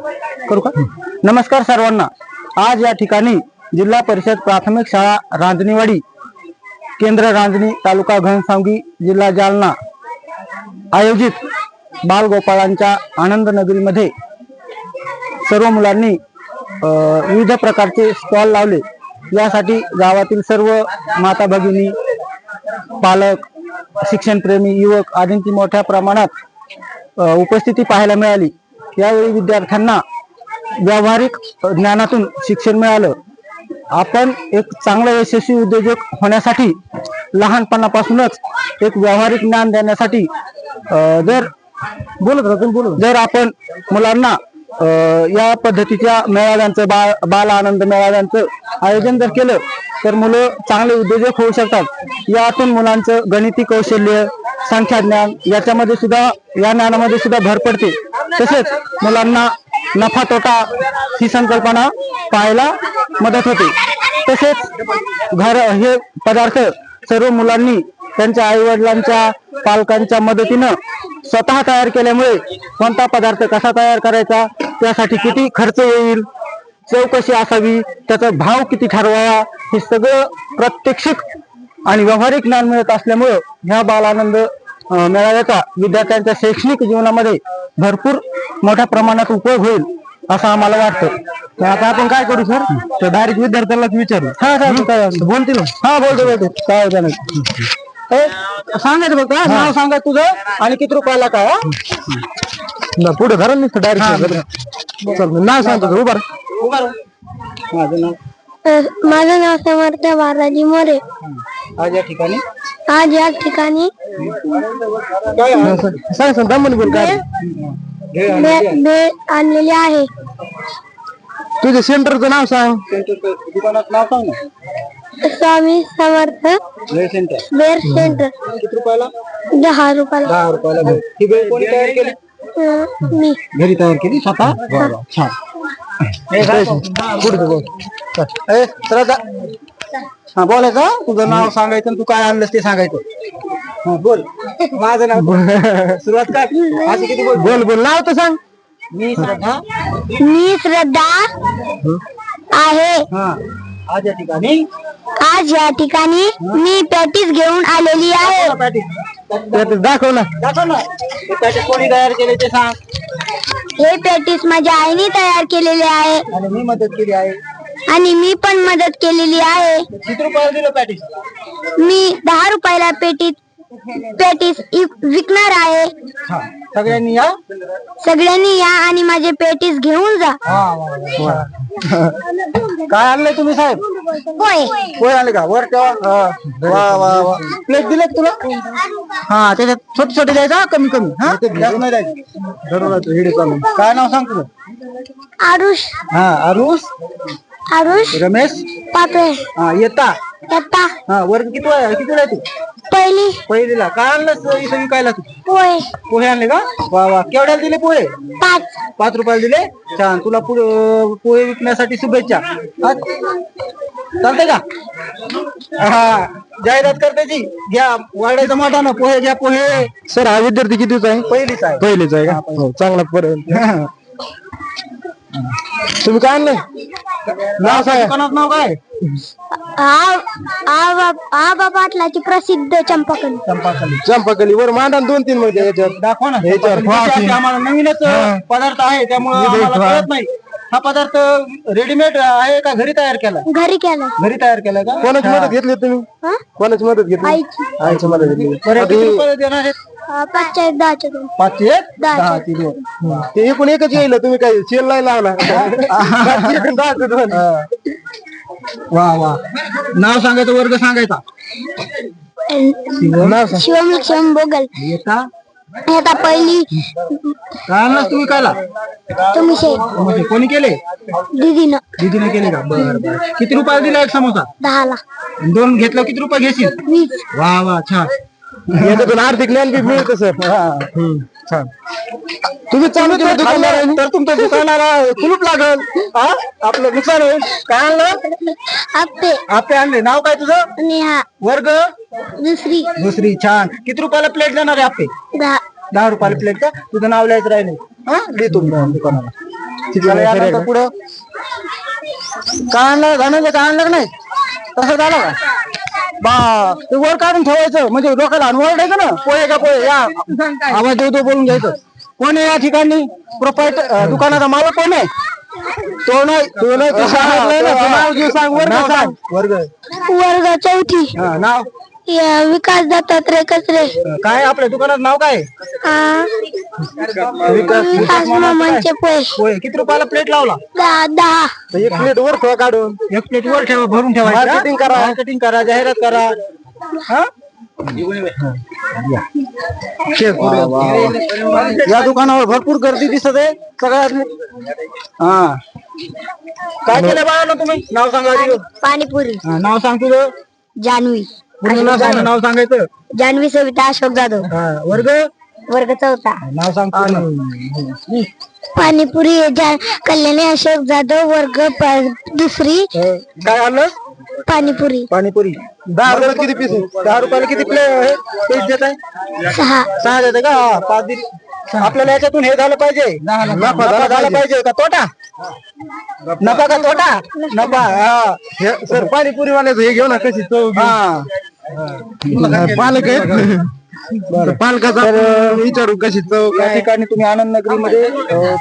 करू का? नमस्कार सर्वांना. आज या ठिकाणी जिल्हा परिषद प्राथमिक शाळा रांजणीवाडी, केंद्र रांजणी, तालुका घनसावंगी, जिल्हा जालना आयोजित बालगोपाळांच्या आनंद नगरीमध्ये सर्व मुलांनी विविध प्रकारचे स्टॉल लावले. यासाठी गावातील सर्व माता भगिनी, पालक, शिक्षणप्रेमी युवक आदींची मोठ्या प्रमाणात उपस्थिती पाहायला मिळाली. यावेळी विद्यार्थ्यांना व्यावहारिक ज्ञानातून शिक्षण मिळालं. आपण एक चांगला यशस्वी उद्योजक होण्यासाठी लहानपणापासूनच एक व्यावहारिक ज्ञान देण्यासाठी जर आपण मुलांना या पद्धतीच्या मेळाव्यांचं बाल आनंद मेळाव्यांचं आयोजन जर केलं तर मुलं चांगले उद्योजक होऊ शकतात. यातून मुलांचं गणिती कौशल्य, संख्या ज्ञान याच्यामध्ये सुद्धा, या ज्ञानामध्ये सुद्धा भर पडते. तसेच मुलांना नफा तोटा ही संकल्पना पाहायला मदत होते. तसेच हे पदार्थ सर्व मुलांनी त्यांच्या आई वडिलांच्या, पालकांच्या मदतीनं स्वतः तयार केल्यामुळे कोणता पदार्थ कसा तयार करायचा, त्यासाठी किती खर्च येईल, चव कशी असावी, त्याचा भाव किती ठरवावा, हे सगळं प्रात्यक्षिक आणि व्यावहारिक ज्ञान मिळत असल्यामुळं ह्या बाल आनंद मेळाव्याचा विद्यार्थ्यांच्या शैक्षणिक जीवनामध्ये भरपूर मोठ्या प्रमाणात उपयोग होईल असं आम्हाला वाटतं. आता आपण काय करू सर, तर डायरेक्ट विद्यार्थ्यांनाच विचारू. बोलतील. हा बोलतो काय सांगायचं फक्त नाव सांगायचं तुझं आणि किती रुपयाला काय. पुढे धरा नसतं डायरेक्ट नाव सांगतो. माझं नाव समर्थ बालाजी मोरे. आज या ठिकाणी भेट आणलेली आहे. तुझ्या सेंटरचं नाव सांग. दुकानाचं नाव सांग ना. स्वामी समर्थ बेर सेंटर. किती रुपयाला? 10 रुपयाला. 10 रुपयाला भेट. ही भेट कोणी तयार केली? मी घरी तयार केली स्वतः. छान. हा बोलायचं, तुझं नाव सांगायचं, तू काय आणलंस ते सांगायचं. हा बोल. माझं नाव सुरुवात कर. असं किती बोल नाव तर सांग. मी श्रद्धा आहे. हा आज या ठिकाणी मी पॅटीस घेऊन आलेली आहे. दाखव ना. पॅटीस कोणी तयार केले ते सांग. हे पॅटीस माझ्या आईने तयार केलेले आहे आणि मी मदत केली आहे. आणि मी पण मदत केलेली आहे. किती रुपयाला दिलं पॅटीस? मी 10 रुपयाला पॅटीस विकणार आहे. सगळ्यांनी या आणि माझे पॅटीस घेऊन जा. काय आणलंय तुम्ही साहेब? पोहे आणले का? वर ठेवा. प्लेट दिले तुला? हा त्याच्यात छोटे छोटे द्यायचा, कमी कमी. काय नाव सांग तुझं? आरुष. हा आरुष रमेश पापे. हा येता. हा वर्ग किती आहे तू? पहिलीला. काय आणलं इथं विकायला तू? पोहे आणले का? वा वा. केवढ्याला दिले पोहे? 5 रुपयाला दिले. छान. तुला पोहे विकण्यासाठी शुभेच्छा. चालतंय का? हा जाहिरात करतायची. घ्या वाढायचं मोठा ना. पोहे घ्या पोहे. सर हा विद्यार्थी कितीच आहे? पहिलीच आहे का? हो चांगला पर्यंत. तुम्ही काय आणलंय? नाव सांगा. दुकानाचं नाव काय? आबा पाटलाची प्रसिद्ध चंपाकली वर मांडा 2-3 मध्ये याच्यावर दाखवा ना. आम्हाला नवीनच पदार्थ आहे त्यामुळे आम्हाला कळत नाही. हा पदार्थ रेडीमेड आहे का घरी तयार केला? घरी तयार केला का? कोणाची मदत घेतली तुम्ही? कोणाची मदत घेतली? आईची मदत घेतली. किती रुपये देणार आहेत? 5 10 5 10 ते एकूण एकच येईल. तुम्ही काय सेल नाही लावला? वा वा. नाव सांगायचं, वर्ग सांगायचा. शिवम बोगल. येता पहिली. काय आणलं तुम्ही? कायला तुम्ही कोणी केले? दीदीने केले का? बरं. किती रुपयाला दिला एक समोसा? 10 ला. 2 घेतलं किती रुपये घेशील? 20. वा वा छान. याच्यातून आर्थिक ज्ञान बी मिळतं सर. छान. तुम्ही चालू केलं दुकानदार तर तुमच्या दुकानाला कुलूप लागल. आपलं नुकसान होईल. काय आणलं? आपे आणले. नाव काय तुझं? नेहा. वर्ग? दुसरी. छान. किती रुपयाला प्लेट देणार आहे आपे? 10 रुपयाला प्लेट का? तुझं नाव लिहायचं राहिले. लिहितो दुकानाला. चला, यानंतर पुढं काय आणलं धनंजय, काय आणलं का नाही तसं झालं का बा ते वर काढून ठेवायचं म्हणजे लोकांना ओरडायचं ना पोहे का पोहे या आवाज देतो बोलून घ्यायचं. कोण आहे या ठिकाणी प्रोपायटर दुकानाचा मालक कोण आहे? तो नाही तो नाही तू सांगितलंय ना, तू नाव घेऊ सांग वर्ग सांग. वर्ग वर्ग चौथी नाव विकास दत्तात्रय कचरे. काय आपल्या दुकानाचं नाव काय? विकास मामांचे पोहे. पोहे किती रुपयाला प्लेट लावला? 10. तर एक प्लेट वर ठेवा काढून, एक प्लेट वर ठेवा भरून ठेवा. मार्केटिंग करा जाहिरात करा. हा या दुकानावर भरपूर गर्दी दिसत आहे सगळ्यात. हा काय केलं बाळा तुम्ही? नाव सांगा आधी. पाणीपुरी. नाव सांग तुझं. जानवी. पूर्ण नाव सांगायचं. जानवी सविता अशोक जाधव. वर्ग वर्ग चौथा. नाव सांग पूर्ण. पाणीपुरी कल्याणी अशोक जाधव. वर्ग दुसरी. काय आणलं? पाणीपुरी. पाणीपुरी 10 रुपयाला किती पीस? 10 रुपयाला किती पीस देत आहे? 6 देते का? 5 दिली. आपल्याला याच्यातून हे झालं पाहिजे, नफा झाला पाहिजे का तोटा? नफा का तोटा? नफा. हा सर पाणीपुरी वाल्याचं हे घेऊ ना कशी चव. हा पालक आहे पालकाचा विचारू कशी चव. या ठिकाणी तुम्ही आनंद नगरी मध्ये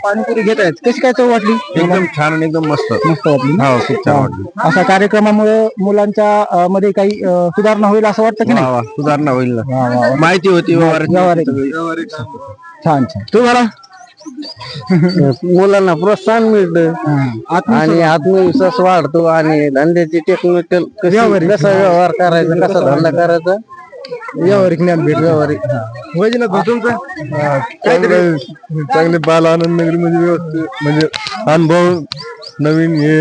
पाणीपुरी घेत आहेत, कशी काय चव वाटली? एकदम छान आणि एकदम मस्त मस्त वाटली. हो खूप छान वाटली. अशा कार्यक्रमामुळे मुलांच्या मध्ये काही सुधारणा होईल असं वाटतं की नाही? सुधारणा होईल ना. माहिती होती छान छान. तुम्हाला मुलांना प्रोत्साहन मिळतं आणि आत्मविश्वास वाढतो आणि धंद्याची टेक्निकल कसा व्यवहार करायचा, कसा धंदा करायचा व्यावहारिक ज्ञान भेट. व्यावहारिक वैजनाथ चांगले बाल आनंद नगरी मध्ये व्यवस्थित म्हणजे अनुभव नवीन हे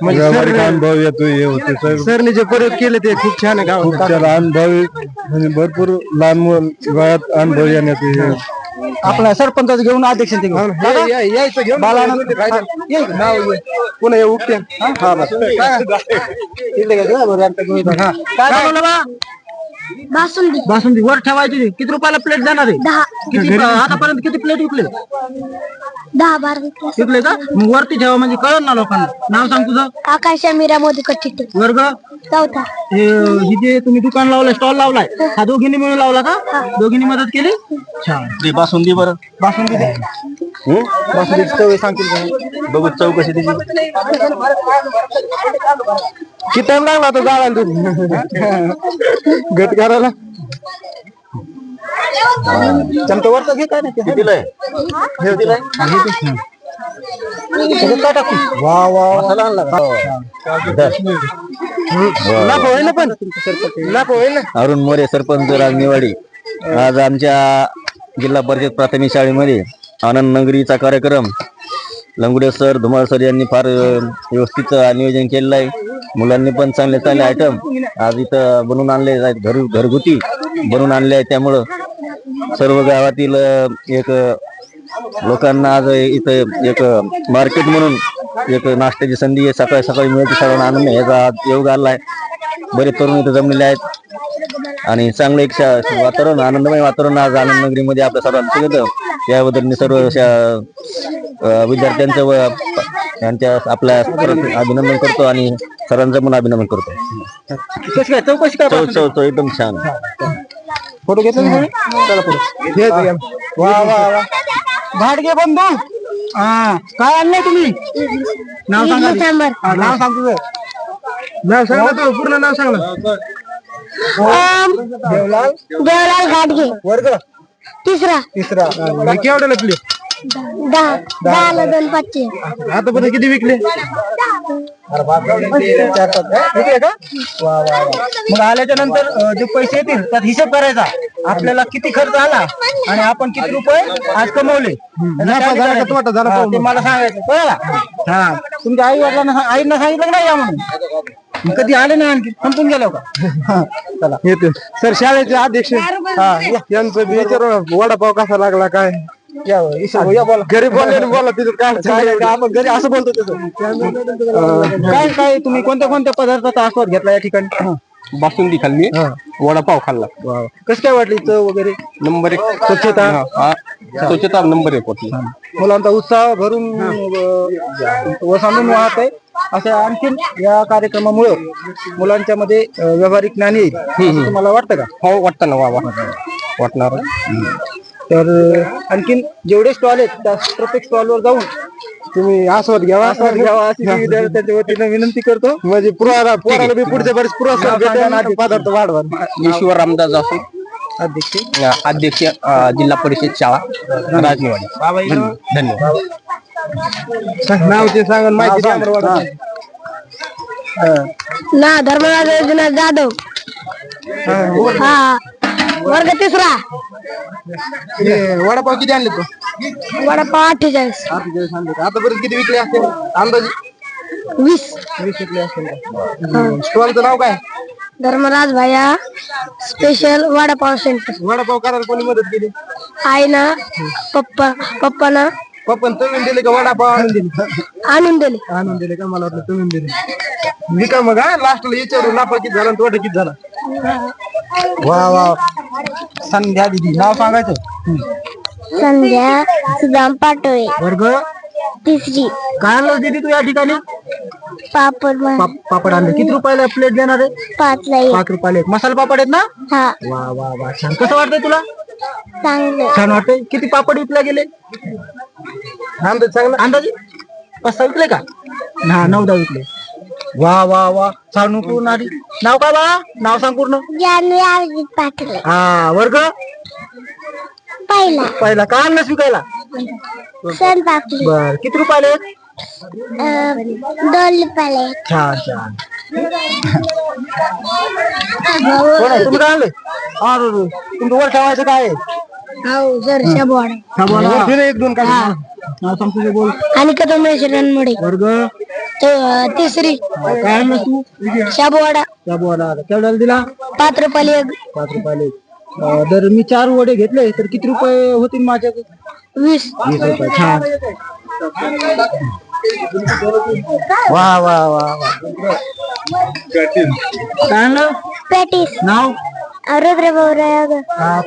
व्यावहारिक अनुभव येतो हे होते. सरने जे प्रयोग केले ते खूप छान आहे. खूप छान अनुभव म्हणजे भरपूर लहान वयात अनुभव येण्यात. आपला सरपंच घेऊन अध्यक्ष यायचं घेऊन बालानंद पुन्हा येऊ उठते. हा बस काय बासुंदी. बासुंदी वर ठेवायची. किती रुपयाला प्लेट जाणार आहे? 10. किती आतापर्यंत किती प्लेट विकले? 10-12 विकले का? मग वरती ठेवा म्हणजे कळलं ना लोकांना. नाव सांग तुझं. आकाश मीरा मधुकर चिट्टे. वर्ग चौथा. जिथे तुम्ही दुकान लावलंय, स्टॉल लावलाय, हा दोघींनी मिळून लावला का? दोघींनी मदत केली. छान. बासुंदी बरं बासुंदी दे. बासुंदी चव सांगतील बघू चौकशी त्याची. किती टाइम लागला तो जाळायला तुम्ही गट करायला? चमचा वरचा घे. काय नाही दिलंय वा वा लाभ होईल ना. पण लाभ होईल ना. अरुण मोरे सरपंच राजनिवाडी. आज आमच्या जिल्हा परिषद प्राथमिक शाळेमध्ये आनंद नगरीचा कार्यक्रम लंगुडे सर, धुमाळ सर यांनी फार व्यवस्थित नियोजन केलेलं आहे. मुलांनी पण चांगले चांगले आयटम आज इथं बनवून आणले आहेत, घरगुती बनवून आणले आहेत. त्यामुळं सर्व गावातील एक लोकांना आज इथं एक मार्केट म्हणून एक नाश्त्याची संधी आहे. सकाळी सकाळी मिळते, सगळ्यांना आनंद याचा योग आला आहे. बरेच तरुण इथं जमलेले आहेत आणि चांगलं एक वातावरण, आनंदमय वातावरण आज आनंद नगरीमध्ये आपल्या सर्वांचं येतं. त्याबद्दल मी सर्व विद्यार्थ्यांचं व त्यांच्या आपल्या अभिनंदन करतो आणि सर्वांचं पण अभिनंदन करतो. कशी काय चौकशी काय? चव एकदम छान. फोटो घेतला. चला पुढे. वा वा वा. भाडगे बंधू. हा काय आणलंय तुम्ही? नाव सांगा. नाव सांग तुझं. नाव सांग ना. पूर्ण नाव सांग ना. देवलाल घाटगे. वर्ग तिसरा. केवढ्याला प्लेट? 10ला 2 500. आतापर्यंत किती विकले? 4-5 विकले का? वा वा. मग आल्याच्या नंतर जे पैसे येतील त्यात हिशोब करायचा. आपल्याला किती खर्च आला आणि आपण किती रुपये आज कमवले ते मला सांगायचं. कळलं? हा. तुमच्या आई वडिलांना आईना सांगितलं नाही या म्हणून? कधी आले नाही आणखी संपून गेलो का? चला येते सर शाळेचे अध्यक्ष. यांचं विचार वडापाव कसा लागला काय? या बोला. घरी बोलले बोला तिथं काय आपण घरी असं बोलतो. काय काय तुम्ही कोणत्या कोणत्या पदार्थाचा आस्वाद घेतला या ठिकाणी? बासुंदी खाल्ली, वडापाव खाल्ला. कसं काय वाटली चव वगैरे? नंबर 1 स्वच्छता? स्वच्छता नंबर 1 होती. मुलांचा उत्साह भरून वसांडून वाहत आहे. अशा आणखीन या कार्यक्रमामुळे मुलांच्या मध्ये व्यावहारिक ज्ञान येईल असं तुम्हाला वाटतं का? हो वाटतं ना, वा वाटणार. तर आणखीन जेवढे स्टॉल आहेत त्या प्रत्येक स्टॉलवर जाऊन तुम्ही आस्वाद घ्यावा अशी मी विद्यार्थ्यांच्या वतीनं विनंती करतो. म्हणजे पोराला बी पुढच्या बरेच पुरस्कार भेटेल आणि पदार्थ वाढवा. ईश्वर रामदास जासू, अध्यक्ष अध्यक्ष जिल्हा परिषद शाळा राजनिवाडी. धन्यवाद. नाव ते सांगा, माहिती द्या आम्हाला. ना धर्मराज योजना जाधव. हा वर्ग 3रा. वडापाव किती आणले तो? वडापाव 48. आतापर्यंत किती विकले असतील अंदाजे? 20. विकले असतील. स्टॉलचं नाव काय? धर्मराज भैया स्पेशल वडापाव सेंटर. वडापाव करायला कोणी मदत केली? आहे ना पप्पाना पप्पन तुम्ही दिले का वडापाव आणून दिले? आणून दिले. आणून दिले का? मला वाटलं तुम्ही दिले. विका मग लास्टला विचारू नापा किती झाला तोटा किती झाला? वा वा. संध्या दिदी नाव सांगायचं? संध्या सुदाम पाटोळे. वर्ग 3री. काय आणलं दिदी तू या ठिकाणी? पापड पापड आणले. किती रुपयाला प्लेट देणार आहे? 5ला 1. 5 रुपयाला एक. मसाला पापड आहेत ना? हा वा वा वा. छान. कसं वाटतंय तुला? चांगलं. छान वाटतंय. किती पापड विकले गेले? अंदाज चांगला अंदाजे 5-6 विकले का? 9-10 विकले. वा वा वा. छान. पूर्ण आधी नाव काय बा? नाव सांग पूर्ण. जानवी अभिजित पाटोळे. हा. वर्ग पहिला. का आणलंस विकायला? सण पापडी. बर. किती रुपयाला एक? 2 रुपयाला 1. छान छान. तुम्ही काय आणले? अरे तुमचं वर ठेवायचं काय आहे? हो सर शाबूवाडा. 1-2 काय नाव सांग तुझे बोल. आणि कदमेश रणमडे. वर्ग 3री. काय आणलं तू? शाबूवाडा. शाबूवाडा. केवढ्याला दिला? 5 रुपयाला 1. 5 रुपयाला एक. जर मी 4 वडे घेतले तर किती रुपये होतील माझ्याकडे? 20. 20 रुपये. छान. वा वा वा वा. काय आणलं? पॅटीस. नाव? रुद्र भाऊ.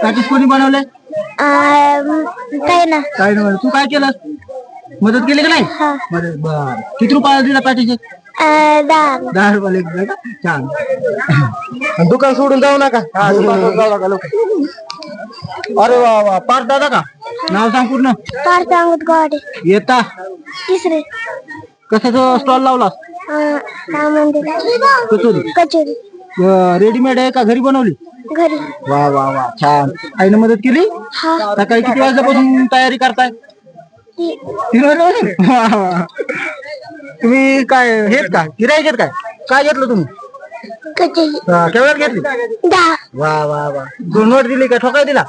पॅटीस कोणी बनवले? काय ना. काय नाही. तू काय केलं? मदत केली का नाही? मदत. बर. किती रुपयाला दिला पॅटीस? 10 रुपयाला एक दिला का? छान. दुकान सोडून जाऊ नका. जाऊ नका लोक. अरे वा वा. पार्थ दादा का? नाव सांग पूर्ण. पार्थ अंगुत गाडे. येता 3री. कशाचा स्टॉल लावला? कचोरी. रेडीमेड आहे का घरी बनवली? घरी. वा वा वा. छान. आईने मदत केली? हा. सकाळी किती वाजल्यापासून तयारी करताय? 3 वाजल्यापासून. वा वा. तुम्ही काय हेच का गिराईक आहेत? काय घेतलं तुम्ही? कचोरी. केवढ्यात घेतली? 10. वा वा वा. नोट दिली का ठोकाय दिला?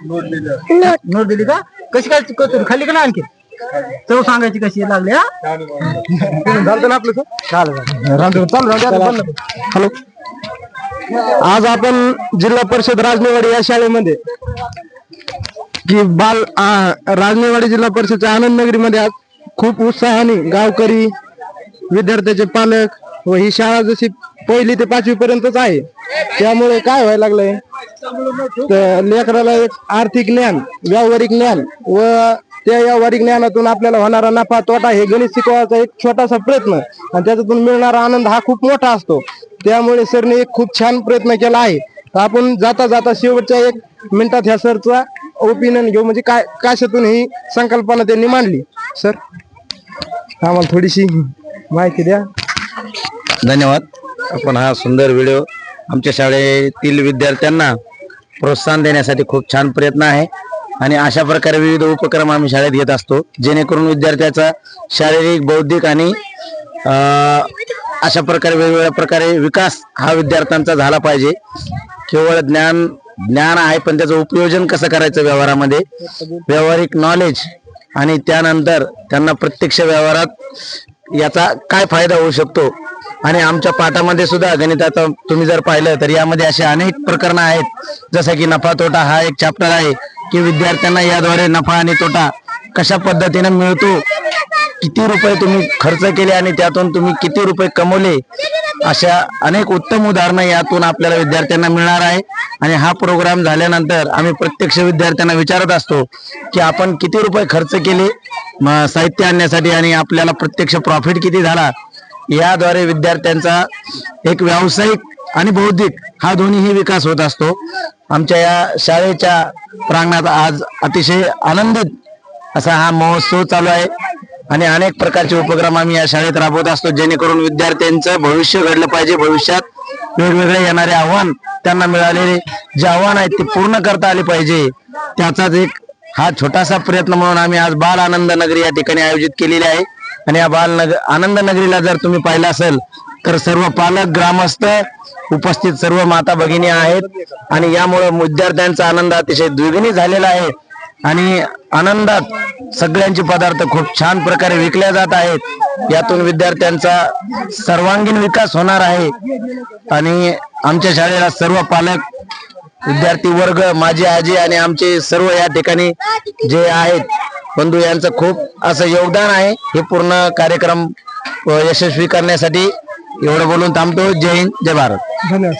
नोट दिली का? कशी काय कचोरी खाल्ली का ना? आणखी चव सांगायची कशी लागली? झालं ना आपलं? चालू. हॅलो. आज आपण जिल्हा परिषद राजनेवाडी या शाळेमध्ये की राजनेवाडी जिल्हा परिषदच्या आनंद नगरीमध्ये आज खूप उत्साहाने गावकरी, विद्यार्थ्याचे पालक व ही शाळा जशी 1ली ते 5वी पर्यंतच आहे त्यामुळे काय व्हायला लागलंय, तर लेकराला एक आर्थिक ज्ञान, व्यावहारिक ज्ञान व त्या व्यावहारिक ज्ञानातून आपल्याला होणारा नफा तोटा हे गणित शिकवायचा एक छोटासा प्रयत्न आणि त्याच्यातून मिळणारा आनंद हा खूप मोठा असतो. त्यामुळे सरने एक खूप छान प्रयत्न केला आहे. तर आपण जाता जाता शेवटच्या 1 मिनिटात ह्या सरचा ओपिनियन घेऊ, म्हणजे काय कशातून ही संकल्पना त्यांनी मांडली. सर आम्हाला थोडीशी माहिती द्या. धन्यवाद. आपण हा सुंदर व्हिडिओ आमच्या शाळेतील विद्यार्थ्यांना प्रोत्साहन देण्यासाठी खूप छान प्रयत्न आहे आणि अशा प्रकारे विविध उपक्रम आम्ही शाळेत घेत असतो जेणेकरून विद्यार्थ्याचा शारीरिक, बौद्धिक आणि अशा प्रकारे वेगवेगळ्या प्रकारे विकास हा विद्यार्थ्यांचा झाला पाहिजे. केवळ ज्ञान आहे पण त्याचं उपयोजन कसं करायचं व्यवहारामध्ये, व्यावहारिक नॉलेज आणि त्यानंतर त्यांना प्रत्यक्ष व्यवहारात याचा काय फायदा होऊ शकतो. आणि आमच्या पाठामध्ये सुद्धा गणिताचा तुम्ही जर पाहिलं तर यामध्ये असे अनेक प्रकरणं आहेत जसं की नफा तोटा हा एक चॅप्टर आहे की विद्यार्थ्यांना याद्वारे नफा आणि तोटा कशा पद्धतीने मिळतो, किती रुपये तुम्ही खर्च केले आणि त्यातून तुम्ही किती रुपये कमवले अशा अनेक उत्तम उदाहरणं यातून आपल्याला विद्यार्थ्यांना मिळणार आहे. आणि हा प्रोग्राम झाल्यानंतर आम्ही प्रत्यक्ष विद्यार्थ्यांना विचारत असतो की आपण किती रुपये खर्च केले साहित्य आणण्यासाठी आणि आपल्याला प्रत्यक्ष प्रॉफिट किती झाला. याद्वारे विद्यार्थ्यांचा एक व्यावसायिक आणि बौद्धिक हा दोन्हीही विकास होत असतो. आमच्या या शाळेच्या प्रांगणात आज अतिशय आनंदित असा हा महोत्सव चालू आहे आणि अनेक प्रकारचे उपक्रम आम्ही या शाळेत राबवत असतो, जेणेकरून विद्यार्थ्यांचं भविष्य घडलं पाहिजे. भविष्यात वेगवेगळे येणारे आव्हान, त्यांना मिळालेले जे आव्हान आहेत ते पूर्ण करता आले पाहिजे, त्याचाच एक हा छोटासा प्रयत्न म्हणून आम्ही आज बाल आनंद नगरी या ठिकाणी आयोजित केलेली आहे. आणि या आनंद नगरीला जर तुम्ही पाहिलं असेल तर सर्व पालक, ग्रामस्थ, उपस्थित सर्व माता भगिनी आहेत आणि यामुळे विद्यार्थ्यांचा आनंद अतिशय द्विगुणित झालेला आहे. आणि आनंदात सगळ्यांचे पदार्थ खूप छान प्रकारे विकल्या जात आहेत. यातून विद्यार्थ्यांचा सर्वांगीण विकास होणार आहे. आणि आमच्या शाळेला सर्व पालक, विद्यार्थी वर्ग, माझी आजी आणि आमचे सर्व या ठिकाणी जे आहेत बंधू यांचं खूप असं योगदान आहे हे पूर्ण कार्यक्रम यशस्वी करण्यासाठी. एवढं बोलून थांबतो. जय हिंद, जय भारत. धन्यवाद.